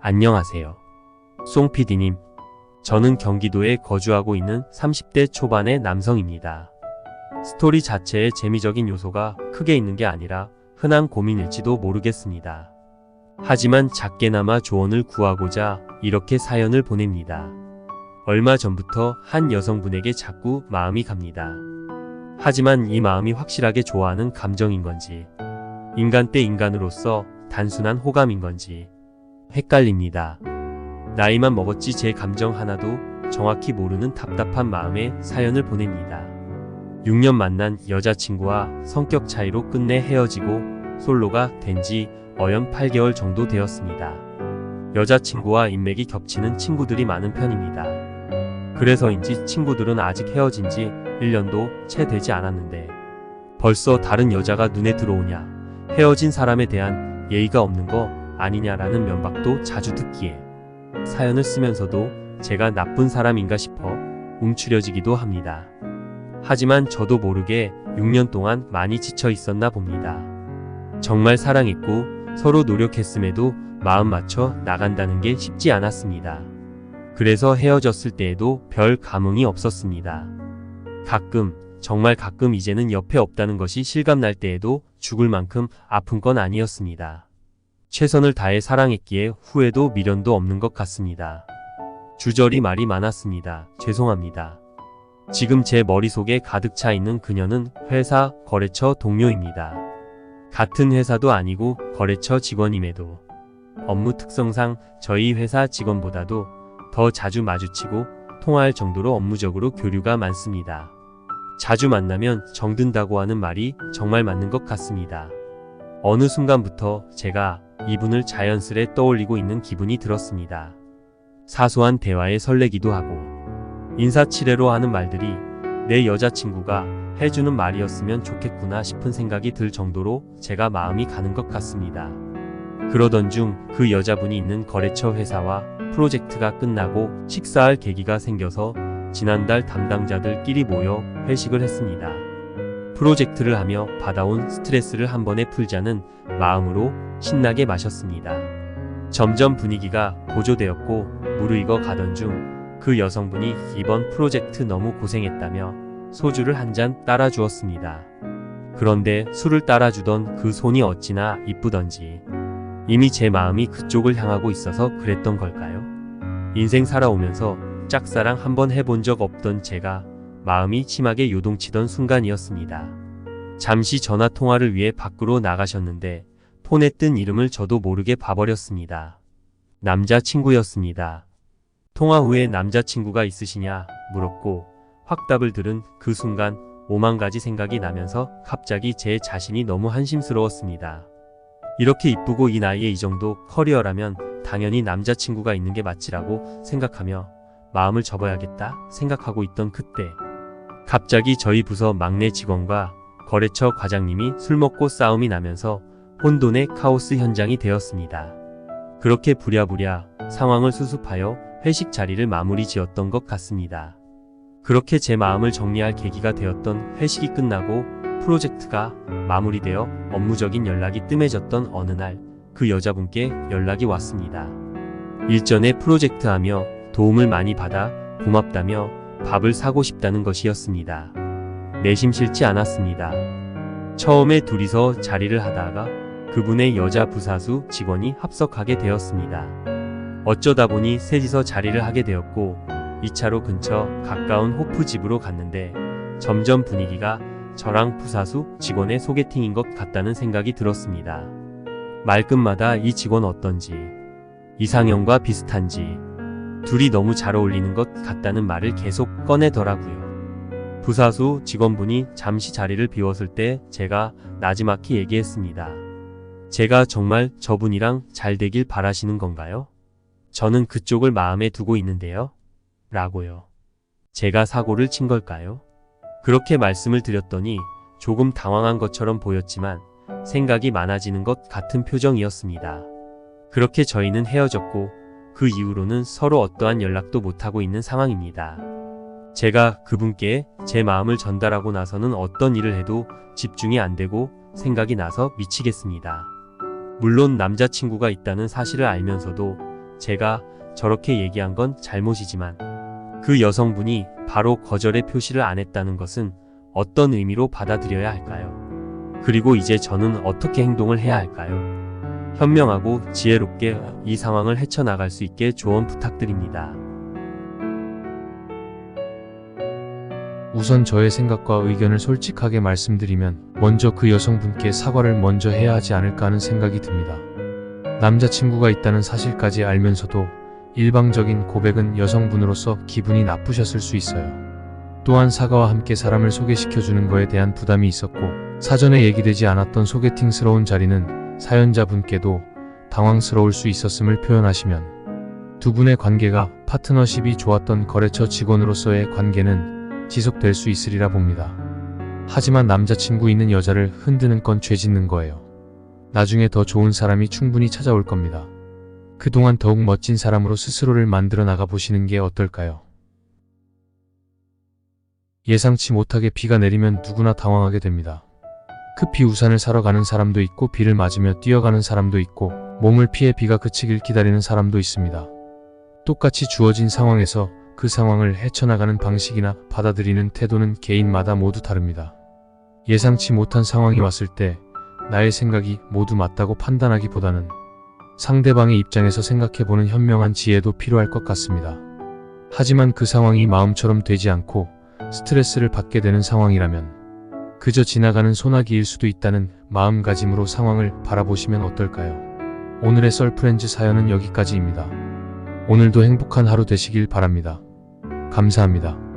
안녕하세요. 송PD님, 저는 경기도에 거주하고 있는 30대 초반의 남성입니다. 스토리 자체에 재미적인 요소가 크게 있는 게 아니라 흔한 고민일지도 모르겠습니다. 하지만 작게나마 조언을 구하고자 이렇게 사연을 보냅니다. 얼마 전부터 한 여성분에게 자꾸 마음이 갑니다. 하지만 이 마음이 확실하게 좋아하는 감정인 건지, 인간 대 인간으로서 단순한 호감인 건지 헷갈립니다. 나이만 먹었지 제 감정 하나도 정확히 모르는 답답한 마음에 사연을 보냅니다. 6년 만난 여자친구와 성격 차이로 끝내 헤어지고 솔로가 된 지 어연 8개월 정도 되었습니다. 여자친구와 인맥이 겹치는 친구들이 많은 편입니다. 그래서인지 친구들은 아직 헤어진 지 1년도 채 되지 않았는데 벌써 다른 여자가 눈에 들어오냐, 헤어진 사람에 대한 예의가 없는 거 아니냐라는 면박도 자주 듣기에 사연을 쓰면서도 제가 나쁜 사람인가 싶어 움츠려지기도 합니다. 하지만 저도 모르게 6년 동안 많이 지쳐 있었나 봅니다. 정말 사랑했고 서로 노력했음에도 마음 맞춰 나간다는 게 쉽지 않았습니다. 그래서 헤어졌을 때에도 별 감흥이 없었습니다. 가끔, 정말 가끔 이제는 옆에 없다는 것이 실감날 때에도 죽을 만큼 아픈 건 아니었습니다. 최선을 다해 사랑했기에 후회도 미련도 없는 것 같습니다. 주저리 말이 많았습니다. 죄송합니다. 지금 제 머릿속에 가득 차 있는 그녀는 회사 거래처 동료입니다. 같은 회사도 아니고 거래처 직원임에도 업무 특성상 저희 회사 직원보다도 더 자주 마주치고 통화할 정도로 업무적으로 교류가 많습니다. 자주 만나면 정든다고 하는 말이 정말 맞는 것 같습니다. 어느 순간부터 제가 이분을 자연스레 떠올리고 있는 기분이 들었습니다. 사소한 대화에 설레기도 하고 인사치레로 하는 말들이 내 여자친구가 해주는 말이었으면 좋겠구나 싶은 생각이 들 정도로 제가 마음이 가는 것 같습니다. 그러던 중 그 여자분이 있는 거래처 회사와 프로젝트가 끝나고 식사할 계기가 생겨서 지난달 담당자들끼리 모여 회식을 했습니다. 프로젝트를 하며 받아온 스트레스를 한 번에 풀자는 마음으로 신나게 마셨습니다. 점점 분위기가 고조되었고 무르익어 가던 중 그 여성분이 이번 프로젝트 너무 고생했다며 소주를 한 잔 따라 주었습니다. 그런데 술을 따라주던 그 손이 어찌나 이쁘던지 이미 제 마음이 그쪽을 향하고 있어서 그랬던 걸까요? 인생 살아오면서 짝사랑 한번 해본 적 없던 제가 마음이 심하게 요동치던 순간이었습니다. 잠시 전화통화를 위해 밖으로 나가셨는데 폰에 뜬 이름을 저도 모르게 봐버렸습니다. 남자친구였습니다. 통화 후에 남자친구가 있으시냐 물었고 확답을 들은 그 순간 5만 가지 생각이 나면서 갑자기 제 자신이 너무 한심스러웠습니다. 이렇게 이쁘고 이 나이에 이 정도 커리어라면 당연히 남자친구가 있는 게 맞지라고 생각하며 마음을 접어야겠다 생각하고 있던 그때 갑자기 저희 부서 막내 직원과 거래처 과장님이 술 먹고 싸움이 나면서 혼돈의 카오스 현장이 되었습니다. 그렇게 부랴부랴 상황을 수습하여 회식 자리를 마무리 지었던 것 같습니다. 그렇게 제 마음을 정리할 계기가 되었던 회식이 끝나고 프로젝트가 마무리되어 업무적인 연락이 뜸해졌던 어느 날 그 여자분께 연락이 왔습니다. 일전에 프로젝트하며 도움을 많이 받아 고맙다며 밥을 사고 싶다는 것이었습니다. 내심 싫지 않았습니다. 처음에 둘이서 자리를 하다가 그분의 여자 부사수 직원이 합석하게 되었습니다. 어쩌다 보니 셋이서 자리를 하게 되었고 2차로 근처 가까운 호프집으로 갔는데 점점 분위기가 저랑 부사수 직원의 소개팅인 것 같다는 생각이 들었습니다. 말끝마다 이 직원 어떤지, 이상형과 비슷한지, 둘이 너무 잘 어울리는 것 같다는 말을 계속 꺼내더라고요. 부사수 직원분이 잠시 자리를 비웠을 때 제가 나지막히 얘기했습니다. 제가 정말 저분이랑 잘 되길 바라시는 건가요? 저는 그쪽을 마음에 두고 있는데요. 라고요. 제가 사고를 친 걸까요? 그렇게 말씀을 드렸더니 조금 당황한 것처럼 보였지만 생각이 많아지는 것 같은 표정이었습니다. 그렇게 저희는 헤어졌고 그 이후로는 서로 어떠한 연락도 못하고 있는 상황입니다. 제가 그분께 제 마음을 전달하고 나서는 어떤 일을 해도 집중이 안 되고 생각이 나서 미치겠습니다. 물론 남자친구가 있다는 사실을 알면서도 제가 저렇게 얘기한 건 잘못이지만 그 여성분이 바로 거절의 표시를 안 했다는 것은 어떤 의미로 받아들여야 할까요? 그리고 이제 저는 어떻게 행동을 해야 할까요? 현명하고 지혜롭게 이 상황을 헤쳐나갈 수 있게 조언 부탁드립니다. 우선 저의 생각과 의견을 솔직하게 말씀드리면 먼저 그 여성분께 사과를 먼저 해야 하지 않을까 하는 생각이 듭니다. 남자친구가 있다는 사실까지 알면서도 일방적인 고백은 여성분으로서 기분이 나쁘셨을 수 있어요. 또한 사과와 함께 사람을 소개시켜주는 거에 대한 부담이 있었고 사전에 얘기되지 않았던 소개팅스러운 자리는 사연자분께도 당황스러울 수 있었음을 표현하시면 두 분의 관계가 파트너십이 좋았던 거래처 직원으로서의 관계는 지속될 수 있으리라 봅니다. 하지만 남자친구 있는 여자를 흔드는 건 죄 짓는 거예요. 나중에 더 좋은 사람이 충분히 찾아올 겁니다. 그동안 더욱 멋진 사람으로 스스로를 만들어 나가 보시는 게 어떨까요? 예상치 못하게 비가 내리면 누구나 당황하게 됩니다. 급히 우산을 사러 가는 사람도 있고 비를 맞으며 뛰어가는 사람도 있고 몸을 피해 비가 그치길 기다리는 사람도 있습니다. 똑같이 주어진 상황에서 그 상황을 헤쳐나가는 방식이나 받아들이는 태도는 개인마다 모두 다릅니다. 예상치 못한 상황이 왔을 때 나의 생각이 모두 맞다고 판단하기보다는 상대방의 입장에서 생각해보는 현명한 지혜도 필요할 것 같습니다. 하지만 그 상황이 마음처럼 되지 않고 스트레스를 받게 되는 상황이라면 그저 지나가는 소나기일 수도 있다는 마음가짐으로 상황을 바라보시면 어떨까요? 오늘의 썰프렌즈 사연은 여기까지입니다. 오늘도 행복한 하루 되시길 바랍니다. 감사합니다.